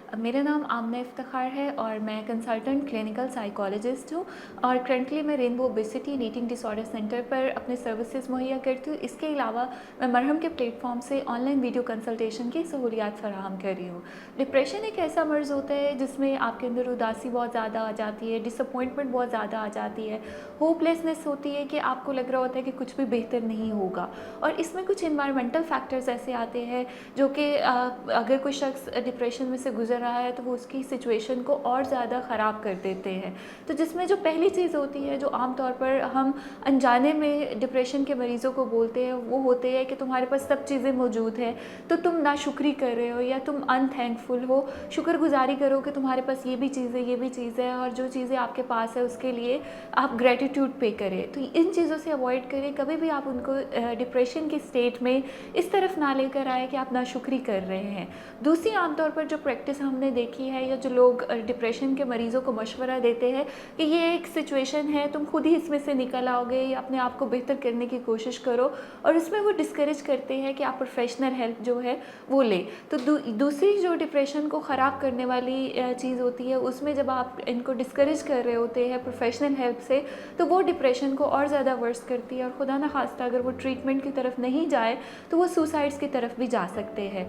मेरा नाम आमना इफ्तिखार है और मैं कंसल्टेंट क्लिनिकल साइकोलॉजिस्ट हूँ और करंटली मैं rainbow obesity and eating disorder centre पर अपने सर्विसेज मुहैया करती हूँ। इसके अलावा मैं मरहम के प्लेटफॉर्म से ऑनलाइन वीडियो कंसल्टेशन की सहूलियात फराहम कर रही हूँ। डिप्रेशन एक ऐसा मर्ज़ होता है जिसमें आपके अंदर उदासी बहुत ज़्यादा आ जाती है, डिसअपॉइंटमेंट बहुत ज़्यादा आ जाती है, होपलेसनेस होती है कि आपको लग रहा होता है कि कुछ भी बेहतर नहीं होगा। और इसमें कुछ इन्वायरमेंटल फैक्टर्स ऐसे आते हैं जो कि अगर कोई शख्स डिप्रेशन में से गुजर रहा है तो वो उसकी सिचुएशन को और ज़्यादा ख़राब कर देते हैं। तो जिसमें जो पहली चीज़ होती है जो आम तौर पर हम अनजाने में डिप्रेशन के मरीज़ों को बोलते हैं वो होते हैं कि तुम्हारे पास सब चीज़ें मौजूद हैं तो तुम नाशुक्री कर रहे हो या तुम अनथैंकफुल हो। शुक्रगुजारी करो कि तुम्हारे पास ये भी चीज़ है और जो चीज़ें आपके पास है उसके लिए आप ग्रेटिट्यूड पे करें। तो इन चीज़ों से अवॉइड करें, कभी भी आप उनको डिप्रेशन की स्टेट में इस तरफ ना लेकर आए कि आप नाशुक्री कर रहे हैं। दूसरी आमतौर पर जो प्रैक्टिस हमने देखी है या जो लोग डिप्रेशन के मरीज़ों को मशवरा देते हैं कि ये एक सिचुएशन है, तुम खुद ही इसमें से निकल आओगे या अपने आप को बेहतर करने की कोशिश करो, और इसमें वो डिस्करेज करते हैं कि आप प्रोफेशनल हेल्प जो है वो ले। तो दूसरी जो डिप्रेशन को ख़राब करने वाली चीज़ होती है उसमें जब आप इनको डिस्करेज कर रहे होते हैं प्रोफेशनल हेल्प से तो वो डिप्रेशन को और ज़्यादा वर्स करती है और खुदा न खास्ता अगर वो ट्रीटमेंट की तरफ नहीं जाए तो वो सुसाइड्स की तरफ भी जा सकते हैं।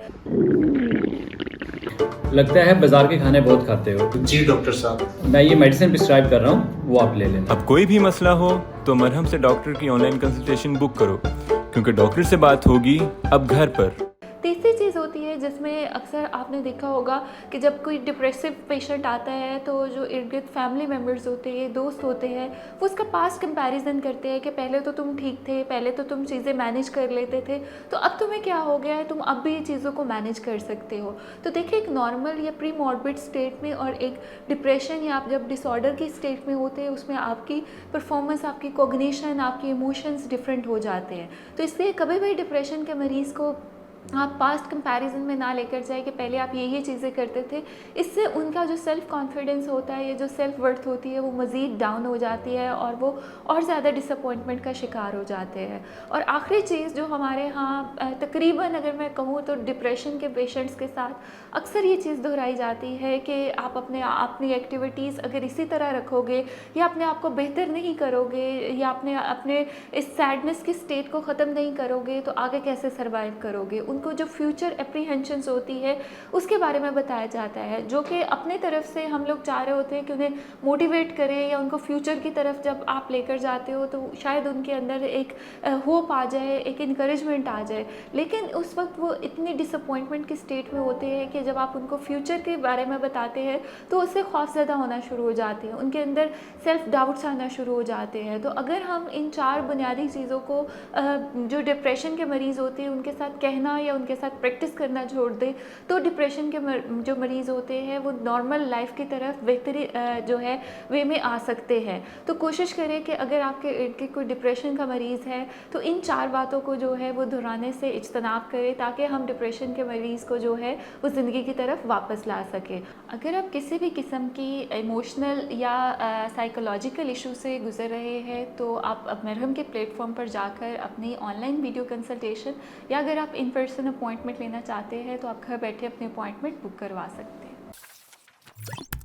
लगता है बाजार के खाने बहुत खाते हो। जी डॉक्टर साहब। मैं ये मेडिसिन प्रिस्क्राइब कर रहा हूँ, वो आप ले लेना। अब कोई भी मसला हो तो मरहम से डॉक्टर की ऑनलाइन कंसल्टेशन बुक करो, क्योंकि डॉक्टर से बात होगी अब घर पर। तीसरी चीज़ होती है जिसमें अक्सर आपने देखा होगा कि जब कोई डिप्रेसिव पेशेंट आता है तो जो इर्द गिर्द फैमिली मेम्बर्स होते हैं, दोस्त होते हैं, वो उसका पास्ट कंपैरिजन करते हैं कि पहले तो तुम ठीक थे, पहले तो तुम चीज़ें मैनेज कर लेते थे, तो अब तुम्हें क्या हो गया है, तुम अब भी ये चीज़ों को मैनेज कर सकते हो। तो देखिए, एक नॉर्मल या प्री मॉर्बिड स्टेट में और एक डिप्रेशन या आप जब डिसऑर्डर की स्टेट में होते हैं उसमें आपकी परफॉर्मेंस, आपकी कोग्निशन, आपके इमोशंस डिफरेंट हो जाते हैं। तो इसलिए कभी भी डिप्रेशन के मरीज़ को आप पास्ट कंपैरिजन में ना लेकर जाए कि पहले आप ये चीज़ें करते थे। इससे उनका जो सेल्फ़ कॉन्फिडेंस होता है या जो सेल्फ़ वर्थ होती है वो मज़ीद डाउन हो जाती है और वो और ज़्यादा डिसअपॉइंटमेंट का शिकार हो जाते हैं। और आखिरी चीज़ जो हमारे यहाँ तकरीबन अगर मैं कहूँ तो डिप्रेशन के पेशेंट्स के साथ अक्सर ये चीज़ दोहराई जाती है कि आप अपनी एक्टिविटीज़ अगर इसी तरह रखोगे या अपने आप को बेहतर नहीं करोगे या अपने इस सैडनेस की स्टेट को ख़त्म नहीं करोगे तो आगे कैसे सर्वाइव करोगे। उनको जो फ्यूचर एप्रीहेंशंस होती है उसके बारे में बताया जाता है, जो कि अपने तरफ से हम लोग चाह रहे होते हैं कि उन्हें मोटिवेट करें या उनको फ्यूचर की तरफ जब आप लेकर जाते हो तो शायद उनके अंदर एक होप आ जाए, एक इनकरेजमेंट आ जाए। लेकिन उस वक्त वो इतनी डिसअपॉइंटमेंट की स्टेट में होते हैं कि जब आप उनको फ्यूचर के बारे में बताते हैं तो उससे खौफज़दा होना शुरू हो जाते हैं, उनके अंदर सेल्फ डाउट्स आना शुरू हो जाते हैं। तो अगर हम इन 4 बुनियादी चीज़ों को जो डिप्रेशन के मरीज़ होते हैं उनके साथ कहना या उनके साथ प्रैक्टिस करना छोड़ दें तो डिप्रेशन के जो मरीज़ होते हैं वो नॉर्मल लाइफ की तरफ बेहतरी जो है वे में आ सकते हैं। तो कोशिश करें कि अगर आपके इर्द गिर्द कोई डिप्रेशन का मरीज़ है तो इन 4 बातों को जो है वो दोहराने से इज्तनाब करें ताकि हम डिप्रेशन के मरीज़ को जो है वो ज़िंदगी की तरफ वापस ला सकें। अगर आप किसी भी किस्म की इमोशनल या साइकोलॉजिकल इशू से गुजर रहे हैं तो आप मरहम के प्लेटफॉर्म पर जाकर अपनी ऑनलाइन वीडियो कंसल्टेशन या अगर आप इन पर्सन अपॉइंटमेंट लेना चाहते हैं तो आप घर बैठे अपनी अपॉइंटमेंट बुक करवा सकते हैं।